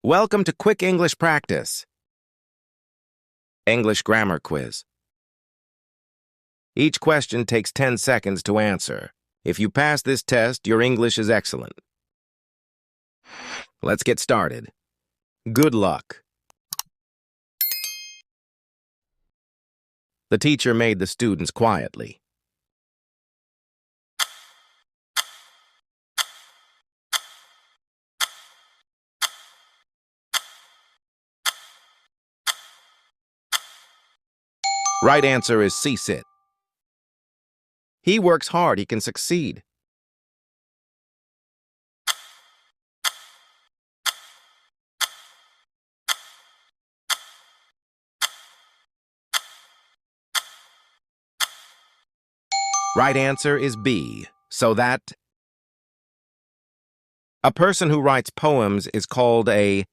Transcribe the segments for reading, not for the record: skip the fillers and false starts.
Welcome to Quick English Practice. English Grammar Quiz. Each question takes 10 seconds to answer. If you pass this test, your English is excellent. Let's get started. Good luck. The teacher made the students quietly. Right answer is C. Sit. He works hard, he can succeed. Right answer is B. So that a person who writes poems is called a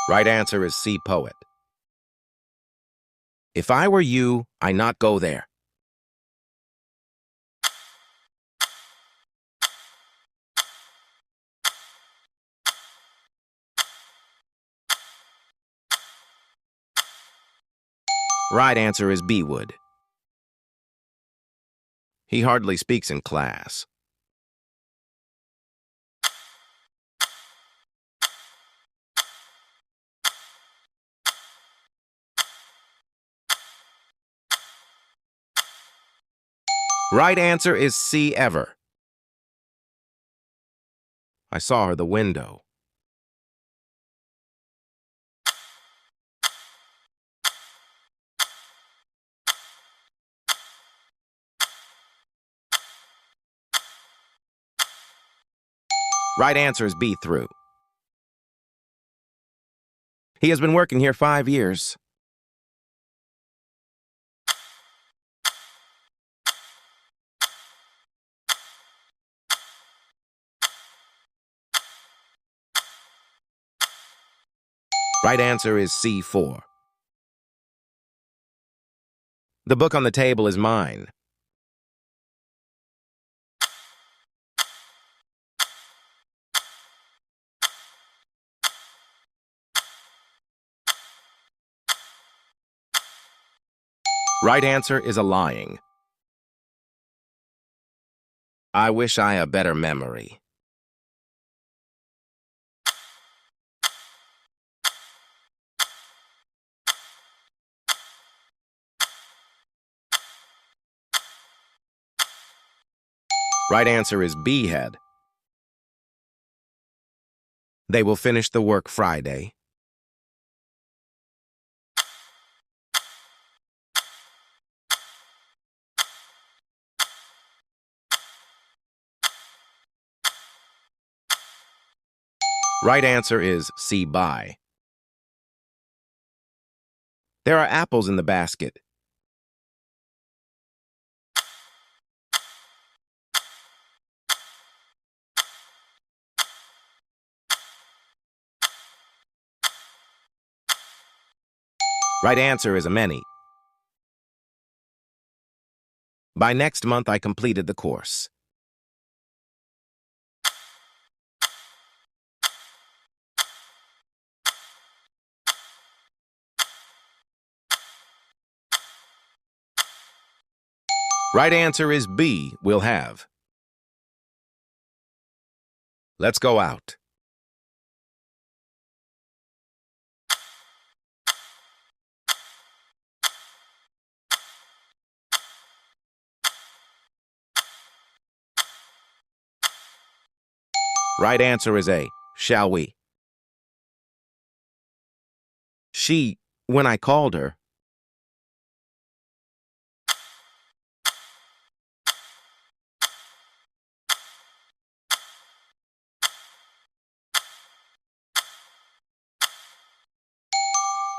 Right answer is C. Poet. If I were you, I'd not go there. Right answer is B. Would. He hardly speaks in class. Right answer is C. Ever. I saw her the window. Right answer is B. Through. He has been working here 5 years. Right answer is C. For. The book on the table is mine. Right answer is a lying. I wish I had a better memory. Right answer is B. Had. They will finish the work Friday. Right answer is C. Buy. There are apples in the basket. Right answer is a many. By next month, I completed the course. Right answer is B. Will have. Let's go out. Right answer is A. Shall we? She, when I called her.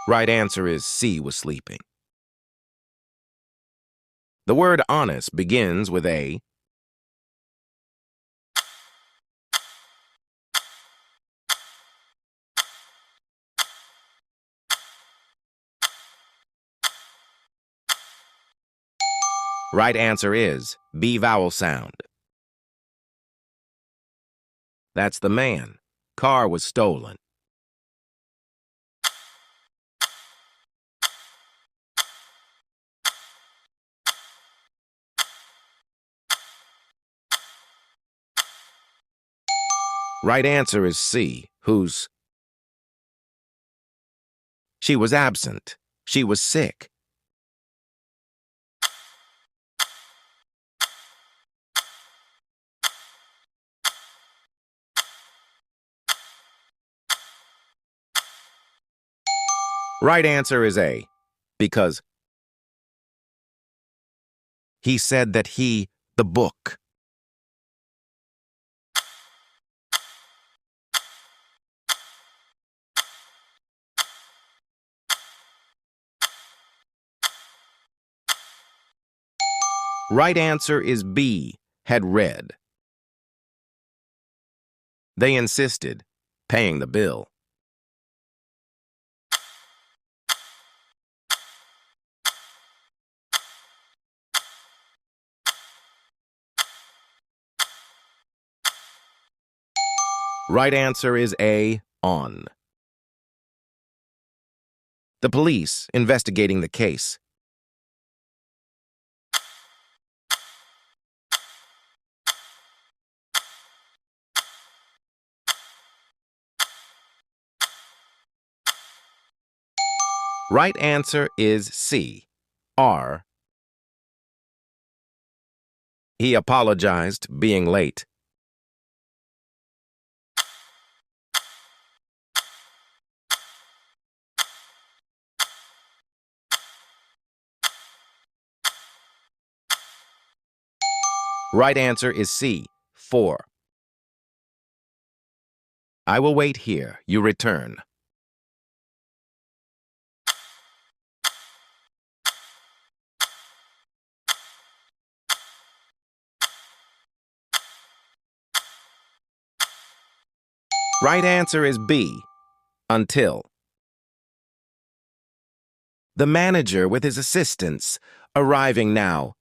Right answer is C. Was sleeping. The word honest begins with a. Right answer is B vowel sound. That's the man. Car was stolen. Right answer is C, whose. She was absent. She was sick. Right answer is A, because he said that the book. Right answer is B, had read. They insisted, paying the bill. Right answer is A, on. The police investigating the case. Right answer is C, R. He apologized, being late. Right answer is C, 4. I will wait here. You return. Right answer is B, until. The manager with his assistants, arriving now.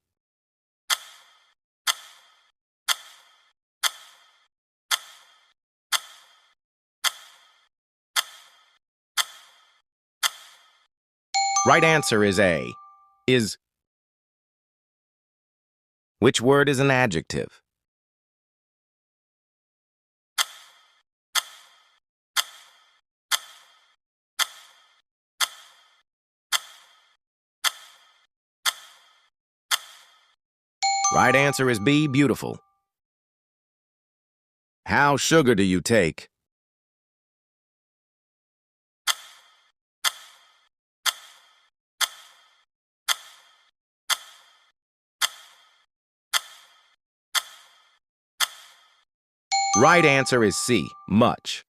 Right answer is A, is. Which word is an adjective? Right answer is B, beautiful. How sugar do you take? Right answer is C, much.